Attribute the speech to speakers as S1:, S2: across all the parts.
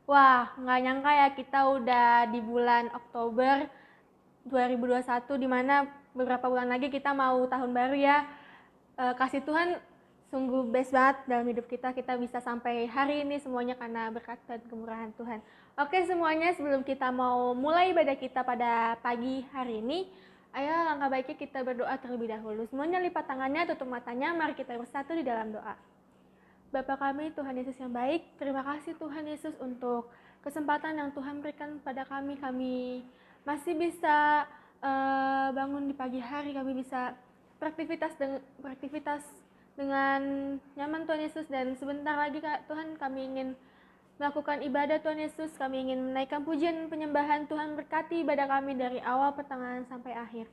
S1: Wah, nggak nyangka ya kita udah di bulan Oktober 2021, dimana beberapa bulan lagi kita mau tahun baru ya. Kasih Tuhan sungguh best banget dalam hidup kita bisa sampai hari ini semuanya karena berkat dan kemurahan Tuhan. Oke semuanya, sebelum kita mau mulai ibadah kita pada pagi hari ini, ayo langkah baiknya kita berdoa terlebih dahulu. Semuanya lipat tangannya, tutup matanya, mari kita bersatu di dalam doa. Bapa kami, Tuhan Yesus yang baik, terima kasih Tuhan Yesus untuk kesempatan yang Tuhan berikan pada kami. Kami masih bisa bangun di pagi hari, kami bisa beraktivitas dengan nyaman Tuhan Yesus. Dan sebentar lagi Tuhan kami ingin melakukan ibadah Tuhan Yesus, kami ingin menaikkan pujian penyembahan. Tuhan berkati ibadah kami dari awal pertengahan sampai akhir.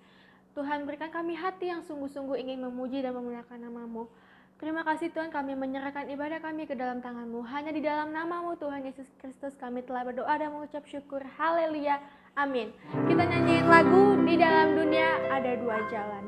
S1: Tuhan berikan kami hati yang sungguh-sungguh ingin memuji dan memuliakan nama-Mu. Terima kasih Tuhan, kami menyerahkan ibadah kami ke dalam tangan-Mu. Hanya di dalam nama-Mu Tuhan Yesus Kristus kami telah berdoa dan mengucap syukur. Haleluya, amin. Kita nyanyiin lagu Di Dalam Dunia Ada Dua Jalan.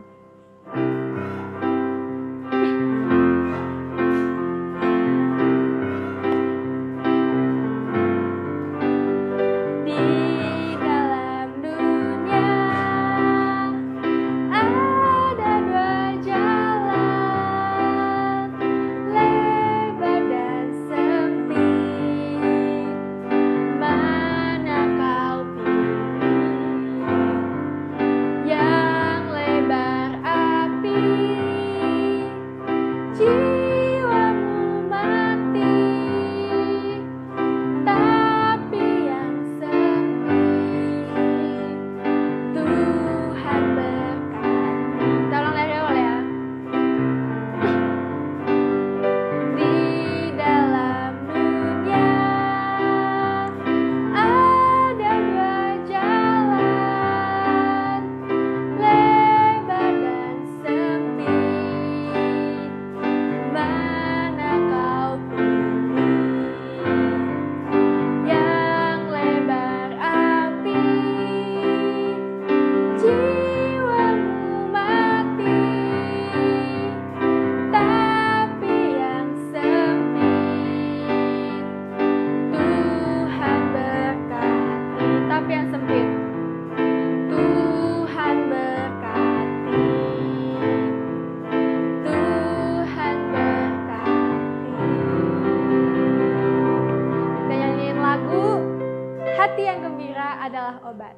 S1: Hati yang gembira adalah obat.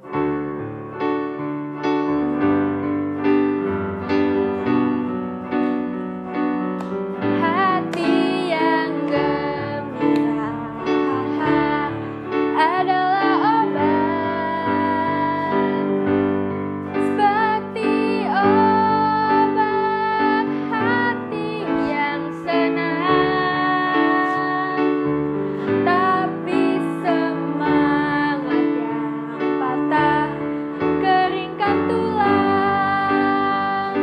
S1: Keringkan tulang,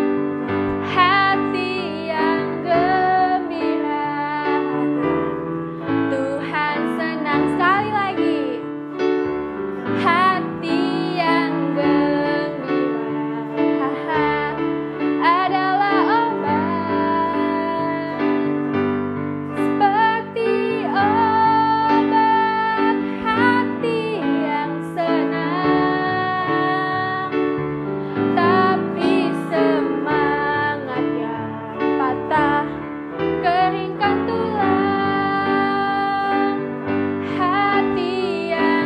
S1: hati yang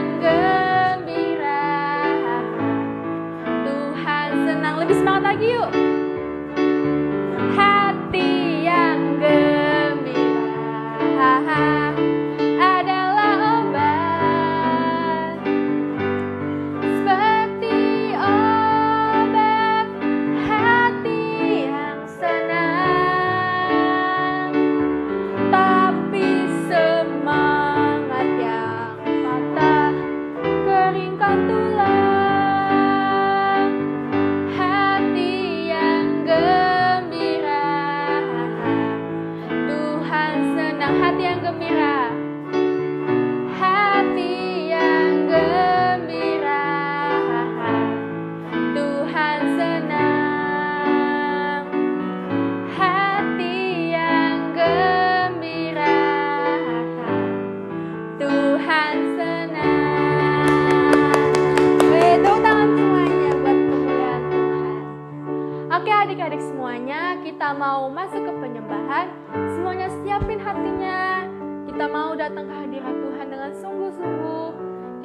S1: adik-adik semuanya, kita mau masuk ke penyembahan. Semuanya siapin hatinya. Kita mau datang ke hadirat Tuhan dengan sungguh-sungguh.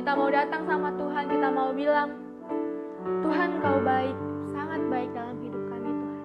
S1: Kita mau datang sama Tuhan, kita mau bilang, Tuhan Kau baik, sangat baik dalam hidup kami Tuhan.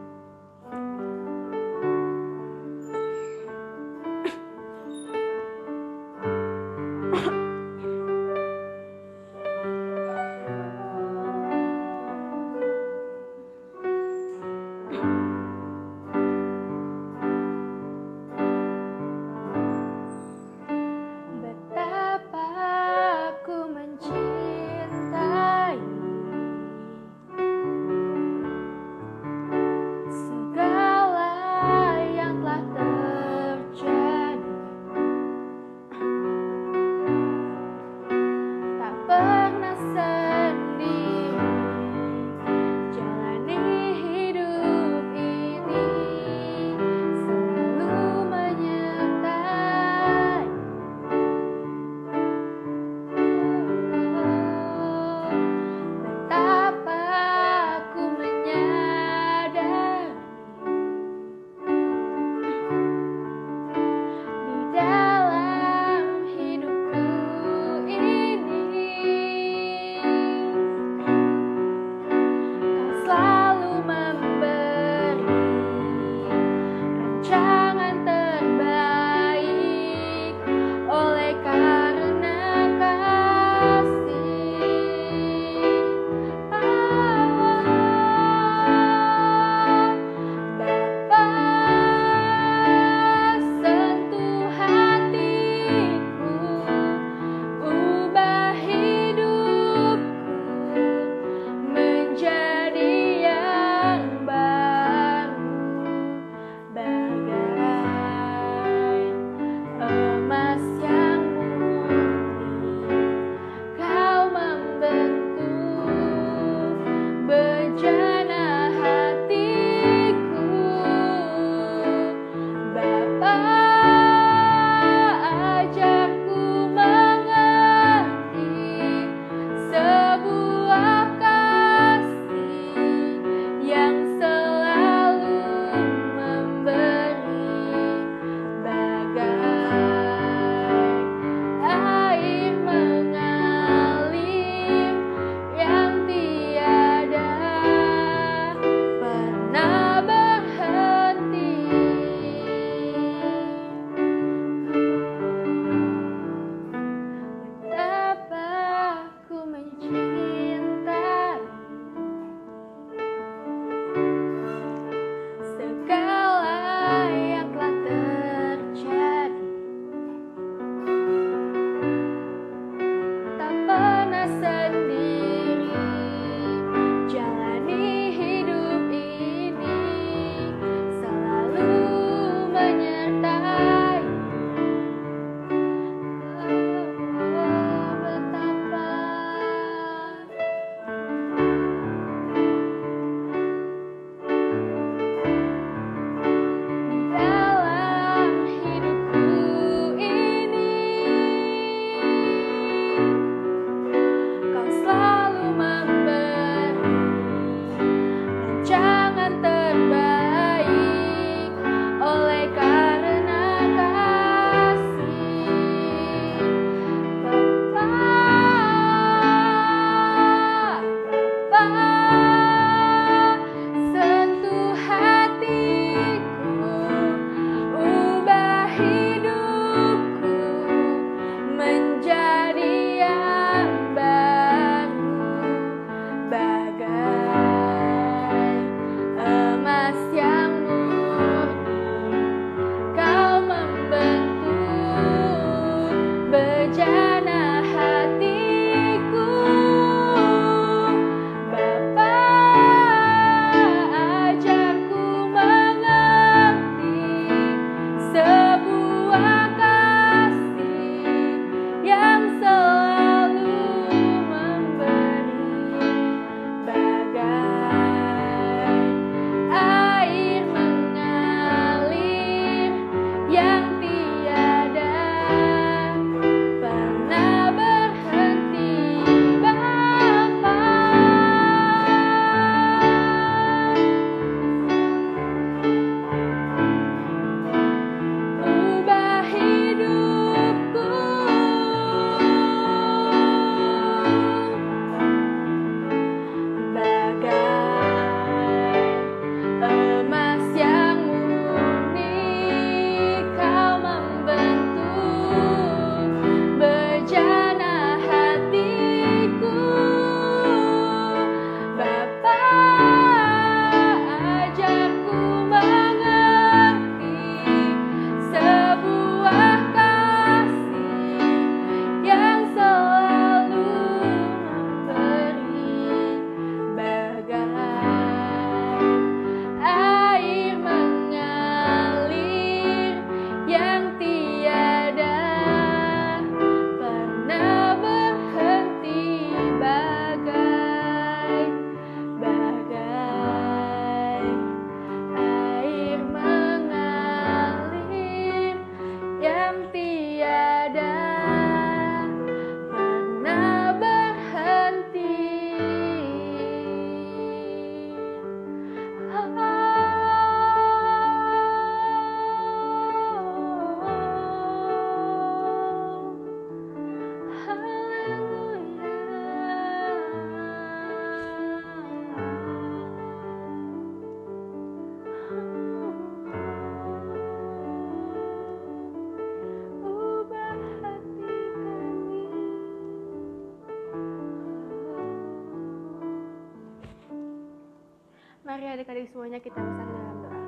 S1: Mari adik-adik semuanya kita bersatu dalam doa.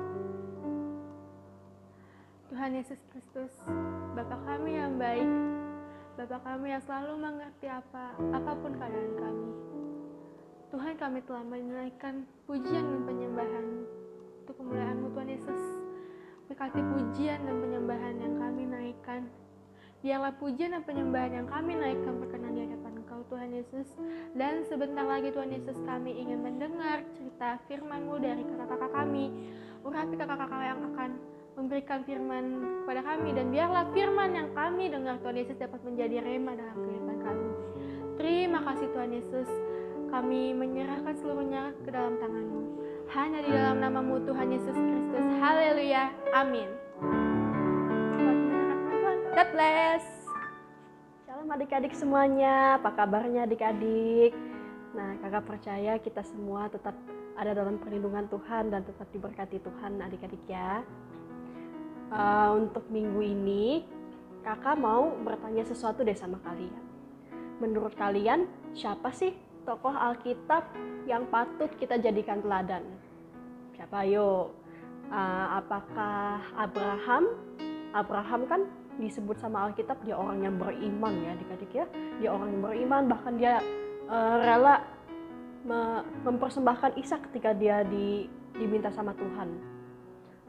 S1: Tuhan Yesus Kristus, Bapa kami yang baik, Bapa kami yang selalu mengerti apapun keadaan kami. Tuhan, kami telah menaikkan pujian dan penyembahan untuk kemuliaan-Mu Tuhan Yesus. Berkati pujian dan penyembahan yang kami naikkan. Biarlah pujian dan penyembahan yang kami naikkan berkenan di hadapan Engkau Tuhan Yesus. Dan sebentar lagi Tuhan Yesus, kami ingin mendengar cerita firman-Mu dari kakak-kakak kami. Urapi kakak-kakak yang akan memberikan firman kepada kami. Dan biarlah firman yang kami dengar Tuhan Yesus dapat menjadi rema dalam kehidupan kami. Terima kasih Tuhan Yesus. Kami menyerahkan seluruhnya ke dalam tangan-Mu. Hanya di dalam nama-Mu Tuhan Yesus Kristus. Haleluya. Amin. God bless.
S2: Shalom adik-adik semuanya, apa kabarnya adik-adik? Nah, kakak percaya kita semua tetap ada dalam perlindungan Tuhan dan tetap diberkati Tuhan adik-adik ya. Untuk minggu ini, kakak mau bertanya sesuatu deh sama kalian. Menurut kalian, siapa sih tokoh Alkitab yang patut kita jadikan teladan? Siapa yuk? Apakah Abraham? Abraham kan disebut sama Alkitab dia orang yang beriman ya adik-adik ya. Dia orang yang beriman, bahkan dia rela mempersembahkan Ishak ketika dia diminta sama Tuhan.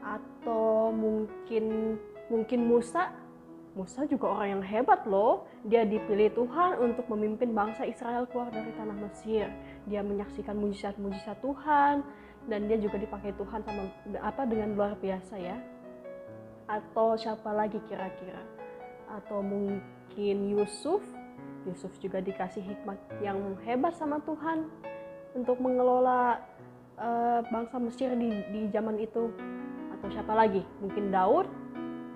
S2: Atau mungkin Musa juga orang yang hebat loh. Dia dipilih Tuhan untuk memimpin bangsa Israel keluar dari tanah Mesir. Dia menyaksikan mujizat-mujizat Tuhan dan dia juga dipakai Tuhan dengan luar biasa ya. Atau siapa lagi kira-kira? Atau mungkin Yusuf juga dikasih hikmat yang hebat sama Tuhan untuk mengelola bangsa Mesir di zaman itu. Atau siapa lagi? Mungkin Daud,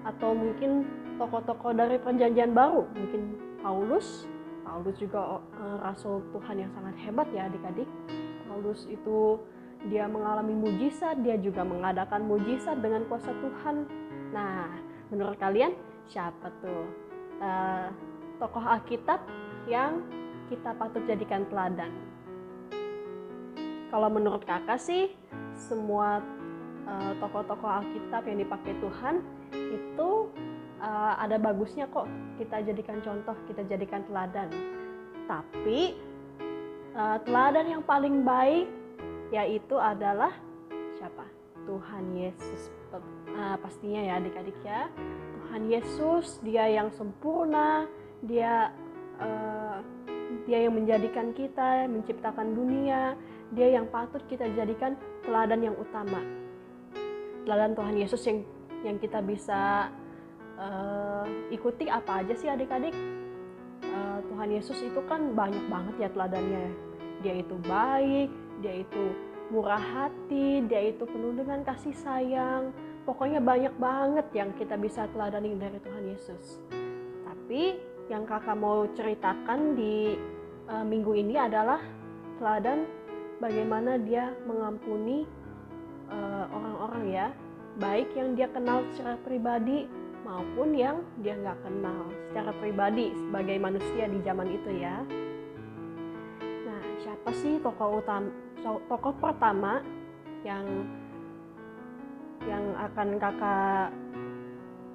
S2: atau mungkin tokoh-tokoh dari perjanjian baru, mungkin Paulus juga rasul Tuhan yang sangat hebat ya adik-adik. Paulus itu dia mengalami mujizat, dia juga mengadakan mujizat dengan kuasa Tuhan. Nah, menurut kalian siapa tuh tokoh Alkitab yang kita patut jadikan teladan? Kalau menurut kakak sih, semua tokoh-tokoh Alkitab yang dipakai Tuhan itu ada bagusnya kok kita jadikan contoh, kita jadikan teladan. Tapi teladan yang paling baik yaitu adalah siapa? Tuhan Yesus. Pastinya ya adik-adik ya, Tuhan Yesus dia yang sempurna, dia yang menjadikan kita, menciptakan dunia, dia yang patut kita jadikan teladan yang utama. Teladan Tuhan Yesus yang kita bisa ikuti apa aja sih adik-adik? Tuhan Yesus itu kan banyak banget ya teladannya. Dia itu baik, dia itu murah hati, dia itu penuh dengan kasih sayang. Pokoknya banyak banget yang kita bisa teladani dari Tuhan Yesus. Tapi yang kakak mau ceritakan di minggu ini adalah teladan bagaimana dia mengampuni orang-orang ya. Baik yang dia kenal secara pribadi maupun yang dia nggak kenal secara pribadi sebagai manusia di zaman itu ya. Nah, siapa sih tokoh pertama yang akan kakak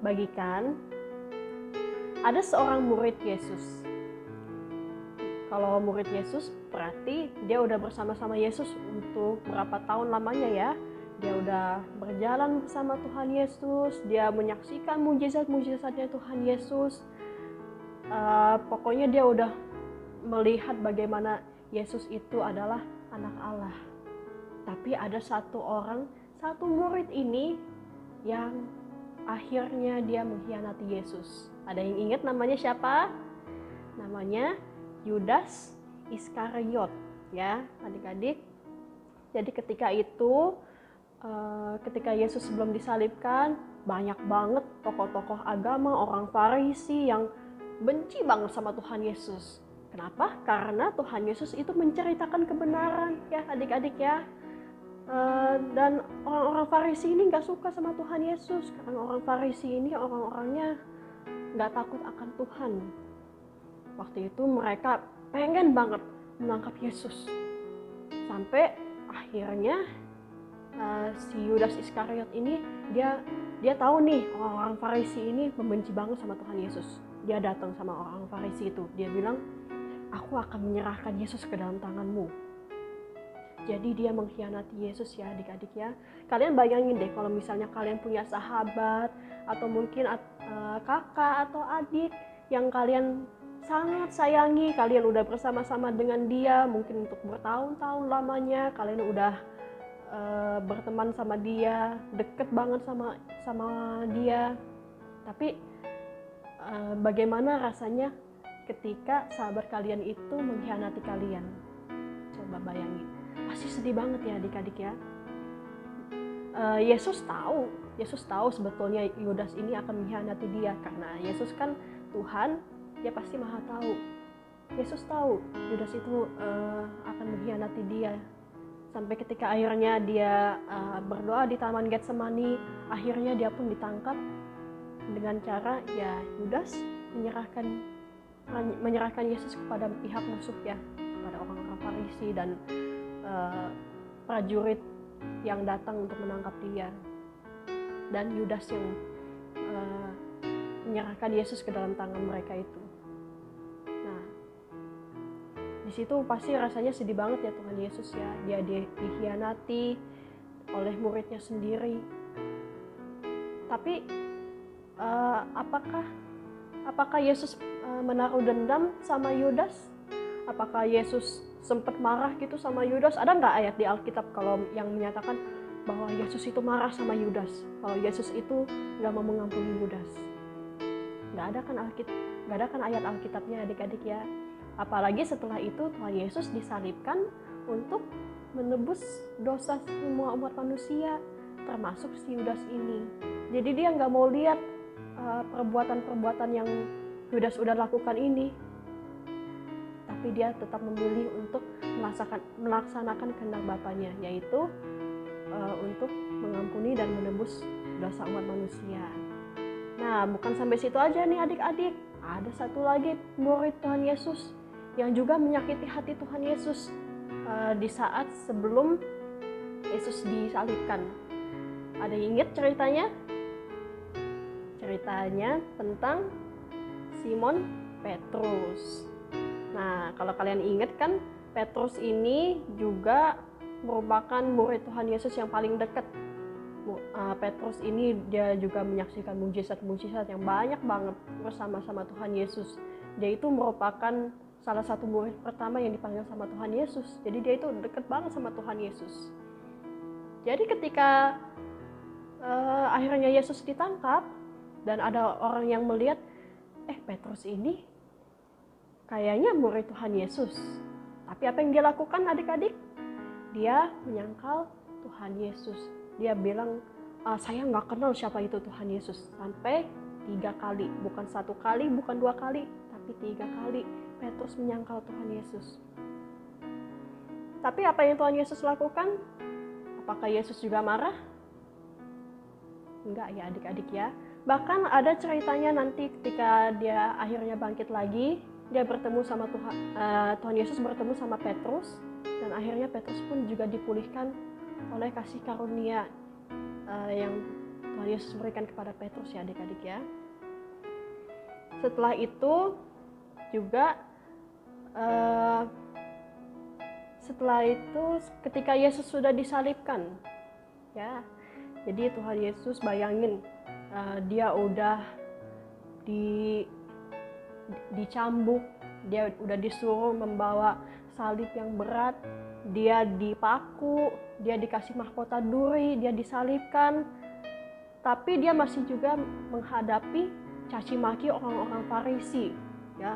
S2: bagikan? Ada seorang murid Yesus. Kalau murid Yesus berarti dia udah bersama-sama Yesus untuk berapa tahun lamanya ya. Dia udah berjalan bersama Tuhan Yesus, dia menyaksikan mujizat-mujizatnya Tuhan Yesus. Pokoknya dia udah melihat bagaimana Yesus itu adalah anak Allah. Tapi ada satu murid ini yang akhirnya dia mengkhianati Yesus. Ada yang ingat namanya siapa? Namanya Yudas Iskariot ya adik-adik. Jadi ketika itu ketika Yesus sebelum disalibkan, banyak banget tokoh-tokoh agama, orang Farisi yang benci banget sama Tuhan Yesus. Kenapa? Karena Tuhan Yesus itu menceritakan kebenaran ya adik-adik ya. Dan orang-orang Farisi ini gak suka sama Tuhan Yesus, karena orang Farisi ini orang-orangnya gak takut akan Tuhan. Waktu itu mereka pengen banget menangkap Yesus. Sampai akhirnya si Yudas Iskariot ini dia tahu nih orang Farisi ini membenci banget sama Tuhan Yesus. Dia datang sama orang Farisi itu, dia bilang, aku akan menyerahkan Yesus ke dalam tanganmu. Jadi dia mengkhianati Yesus ya adik-adik ya. Kalian bayangin deh kalau misalnya kalian punya sahabat atau mungkin kakak atau adik yang kalian sangat sayangi, kalian udah bersama-sama dengan dia mungkin untuk bertahun-tahun lamanya, kalian udah berteman sama dia, deket banget sama dia. Tapi bagaimana rasanya ketika sahabat kalian itu mengkhianati kalian? Coba bayangin. Pasti sedih banget ya adik-adik ya. Yesus tahu sebetulnya Yudas ini akan mengkhianati dia, karena Yesus kan Tuhan, dia pasti maha tahu. Yesus tahu Yudas itu akan mengkhianati dia. Sampai ketika akhirnya dia berdoa di Taman Getsemani, akhirnya dia pun ditangkap dengan cara ya Yudas menyerahkan Yesus kepada pihak musuh ya, kepada orang-orang Farisi dan prajurit yang datang untuk menangkap dia. Dan Yudas yang menyerahkan Yesus ke dalam tangan mereka itu. Nah, di situ pasti rasanya sedih banget ya Tuhan Yesus ya. Dia dikhianati oleh muridnya sendiri. Tapi apakah Yesus menaruh dendam sama Yudas? Apakah Yesus sempat marah gitu sama Yudas? Ada nggak ayat di Alkitab kalau yang menyatakan bahwa Yesus itu marah sama Yudas, kalau Yesus itu nggak mau mengampuni Yudas? Nggak ada kan ayat Alkitabnya adik-adik ya. Apalagi setelah itu Tuhan Yesus disalibkan untuk menebus dosa semua umat manusia, termasuk si Yudas ini. Jadi dia nggak mau lihat perbuatan-perbuatan yang Yudas udah lakukan ini, tapi dia tetap memilih untuk melaksanakan kehendak Bapaknya, yaitu untuk mengampuni dan menebus dosa umat manusia. Nah, bukan sampai situ aja nih adik-adik. Ada satu lagi murid Tuhan Yesus yang juga menyakiti hati Tuhan Yesus di saat sebelum Yesus disalibkan. Ada yang ingat ceritanya? Ceritanya tentang Simon Petrus. Nah, kalau kalian ingat kan, Petrus ini juga merupakan murid Tuhan Yesus yang paling dekat. Petrus ini dia juga menyaksikan mujizat-mujizat yang banyak banget bersama-sama Tuhan Yesus. Dia itu merupakan salah satu murid pertama yang dipanggil sama Tuhan Yesus. Jadi dia itu dekat banget sama Tuhan Yesus. Jadi ketika akhirnya Yesus ditangkap dan ada orang yang melihat, Petrus ini kayaknya murid Tuhan Yesus. Tapi apa yang dia lakukan adik-adik? Dia menyangkal Tuhan Yesus. Dia bilang, saya nggak kenal siapa itu Tuhan Yesus. Sampai 3 kali, bukan 1 kali, bukan 2 kali, tapi 3 kali Petrus menyangkal Tuhan Yesus. Tapi apa yang Tuhan Yesus lakukan? Apakah Yesus juga marah? Enggak ya adik-adik ya. Bahkan ada ceritanya nanti ketika dia akhirnya bangkit lagi, dia bertemu sama Tuhan Yesus bertemu sama Petrus, dan akhirnya Petrus pun juga dipulihkan oleh kasih karunia yang Tuhan Yesus berikan kepada Petrus ya adik-adik ya. Setelah itu juga ketika Yesus sudah disalibkan ya, jadi Tuhan Yesus bayangin dia udah dicambuk, dia udah disuruh membawa salib yang berat, dia dipaku, dia dikasih mahkota duri, dia disalibkan, tapi dia masih juga menghadapi caci maki orang-orang Farisi ya.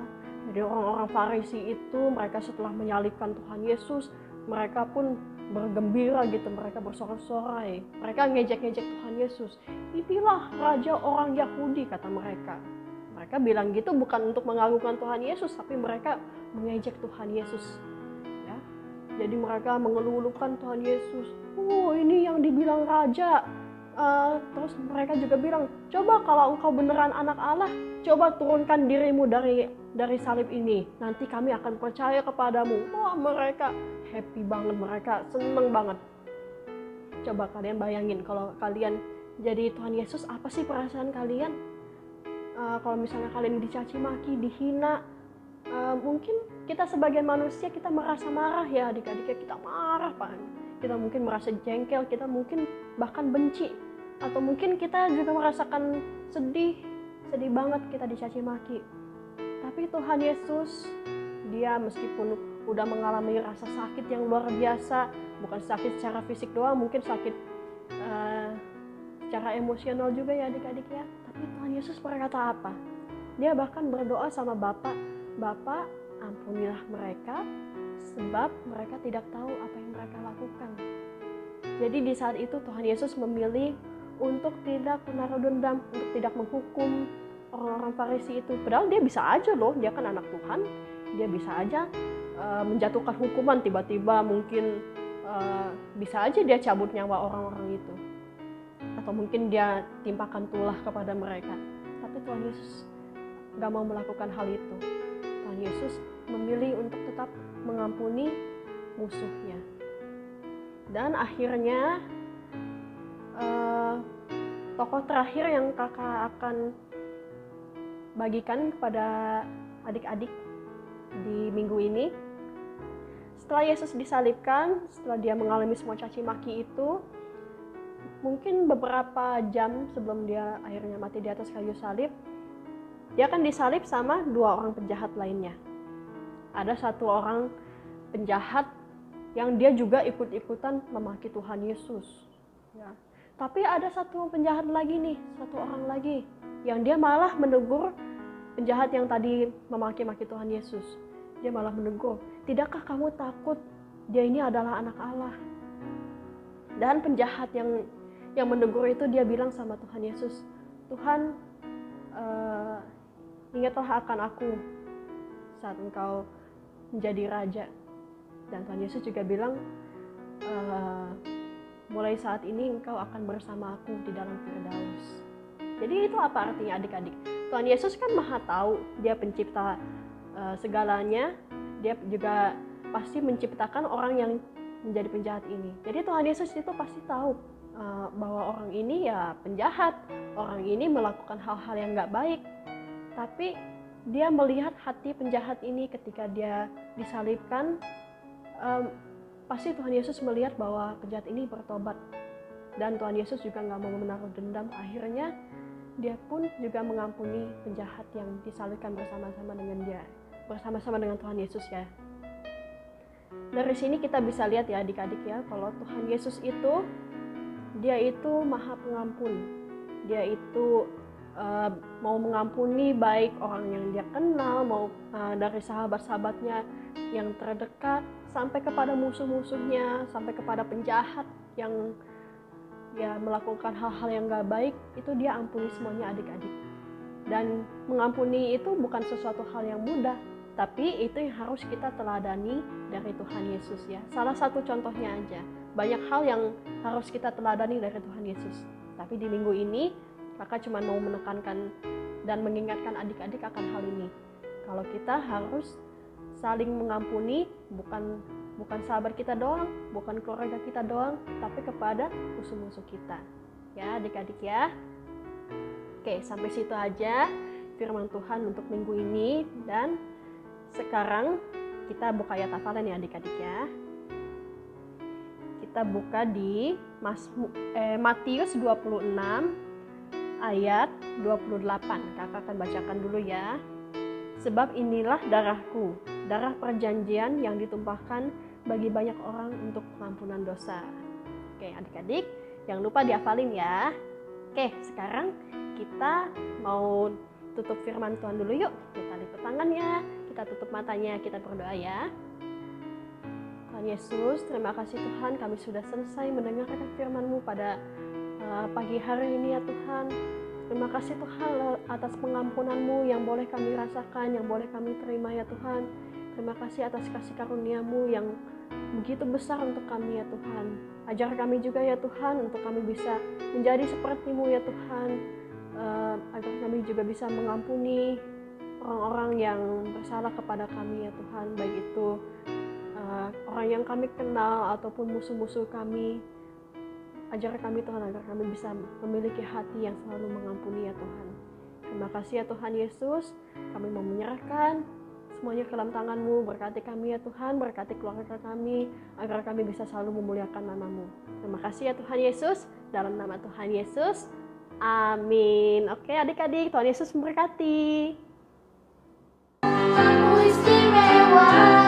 S2: Jadi orang-orang Farisi itu mereka setelah menyalibkan Tuhan Yesus, mereka pun bergembira gitu, mereka bersorak-sorai, mereka ngejek-ngejek Tuhan Yesus. Inilah raja orang Yahudi kata mereka. Mereka bilang gitu bukan untuk mengagungkan Tuhan Yesus, tapi mereka mengejek Tuhan Yesus ya. Jadi mereka mengeluh-elukan Tuhan Yesus. Ini yang dibilang raja. Terus mereka juga bilang, coba kalau engkau beneran anak Allah, coba turunkan dirimu dari salib ini, nanti kami akan percaya kepadamu. Wah, mereka happy banget, mereka seneng banget. Coba kalian bayangin kalau kalian jadi Tuhan Yesus, apa sih perasaan kalian? Kalau misalnya kalian dicaci maki, dihina, mungkin kita sebagai manusia kita merasa marah ya adik-adiknya, kita marah Pak. Kita mungkin merasa jengkel, kita mungkin bahkan benci, atau mungkin kita juga merasakan sedih banget kita dicaci maki. Tapi Tuhan Yesus, dia meskipun udah mengalami rasa sakit yang luar biasa, bukan sakit secara fisik doang, mungkin sakit secara emosional juga ya adik-adik ya. Tapi Tuhan Yesus berkata apa? Dia bahkan berdoa sama Bapa, Bapa ampunilah mereka sebab mereka tidak tahu apa yang mereka lakukan. Jadi di saat itu Tuhan Yesus memilih untuk tidak menaruh dendam, untuk tidak menghukum orang-orang Farisi itu. Padahal dia bisa aja loh, dia kan anak Tuhan, dia bisa aja menjatuhkan hukuman tiba-tiba, mungkin bisa aja dia cabut nyawa orang-orang itu. Atau mungkin dia timpakan tulah kepada mereka. Tapi Tuhan Yesus gak mau melakukan hal itu. Tuhan Yesus memilih untuk tetap mengampuni musuhnya. Dan akhirnya tokoh terakhir yang kakak akan bagikan kepada adik-adik di minggu ini, setelah Yesus disalibkan, setelah dia mengalami semua caci maki itu, mungkin beberapa jam sebelum dia akhirnya mati di atas kayu salib, dia akan disalib sama 2 orang penjahat lainnya. Ada 1 orang penjahat yang dia juga ikut-ikutan memaki Tuhan Yesus. Ya. Tapi ada 1 penjahat lagi nih, 1 orang lagi, yang dia malah menegur penjahat yang tadi memaki-maki Tuhan Yesus. Dia malah menegur, tidakkah kamu takut? Dia ini adalah anak Allah. Dan penjahat yang menegur itu dia bilang sama Tuhan Yesus, Tuhan, ingatlah akan aku saat engkau menjadi raja. Dan Tuhan Yesus juga bilang, mulai saat ini engkau akan bersama aku di dalam Firdaus. Jadi itu apa artinya adik-adik? Tuhan Yesus kan maha tahu, dia pencipta segalanya, dia juga pasti menciptakan orang yang menjadi penjahat ini. Jadi Tuhan Yesus itu pasti tahu bahwa orang ini ya penjahat, orang ini melakukan hal-hal yang gak baik. Tapi dia melihat hati penjahat ini ketika dia disalibkan, pasti Tuhan Yesus melihat bahwa penjahat ini bertobat. Dan Tuhan Yesus juga gak mau menaruh dendam. Akhirnya dia pun juga mengampuni penjahat yang disalibkan bersama-sama dengan dia, bersama-sama dengan Tuhan Yesus ya. Dari sini kita bisa lihat ya adik-adik ya, kalau Tuhan Yesus itu, dia itu maha pengampun. Dia itu mau mengampuni baik orang yang dia kenal, mau dari sahabat-sahabatnya yang terdekat, sampai kepada musuh-musuhnya, sampai kepada penjahat yang ya melakukan hal-hal yang gak baik, itu dia ampuni semuanya adik-adik. Dan mengampuni itu bukan sesuatu hal yang mudah, tapi itu yang harus kita teladani dari Tuhan Yesus ya. Salah satu contohnya aja, banyak hal yang harus kita teladani dari Tuhan Yesus. Tapi di minggu ini, kakak cuma mau menekankan dan mengingatkan adik-adik akan hal ini. Kalau kita harus saling mengampuni, bukan sahabat kita doang, bukan keluarga kita doang, tapi kepada musuh-musuh kita. Ya adik-adik ya. Oke, sampai situ aja firman Tuhan untuk minggu ini. Dan sekarang kita buka ayat hafalan ya adik-adik ya. Kita buka di Matius 26 ayat 28. Kakak akan bacakan dulu ya. Sebab inilah darahku, darah perjanjian yang ditumpahkan bagi banyak orang untuk pengampunan dosa. Oke adik-adik, jangan lupa dihafalin ya. Oke, sekarang kita mau tutup firman Tuhan dulu yuk. Kita lipat tangannya, kita tutup matanya, kita berdoa ya. Tuhan Yesus, terima kasih Tuhan, kami sudah selesai mendengarkan firman-Mu pada pagi hari ini ya Tuhan. Terima kasih Tuhan atas pengampunan-Mu yang boleh kami rasakan, yang boleh kami terima ya Tuhan. Terima kasih atas kasih karunia-Mu yang begitu besar untuk kami ya Tuhan. Ajar kami juga ya Tuhan untuk kami bisa menjadi seperti-Mu ya Tuhan. Agar kami juga bisa mengampuni orang-orang yang bersalah kepada kami ya Tuhan. Baik itu orang yang kami kenal ataupun musuh-musuh kami. Ajar kami Tuhan agar kami bisa memiliki hati yang selalu mengampuni ya Tuhan. Terima kasih ya Tuhan Yesus, kami mau menyerahkan semuanya ke dalam tangan-Mu. Berkati kami ya Tuhan, berkati keluarga kami, agar kami bisa selalu memuliakan nama-Mu. Terima kasih ya Tuhan Yesus, dalam nama Tuhan Yesus, amin. Oke adik-adik, Tuhan Yesus memberkati.
S3: Kamu istimewa.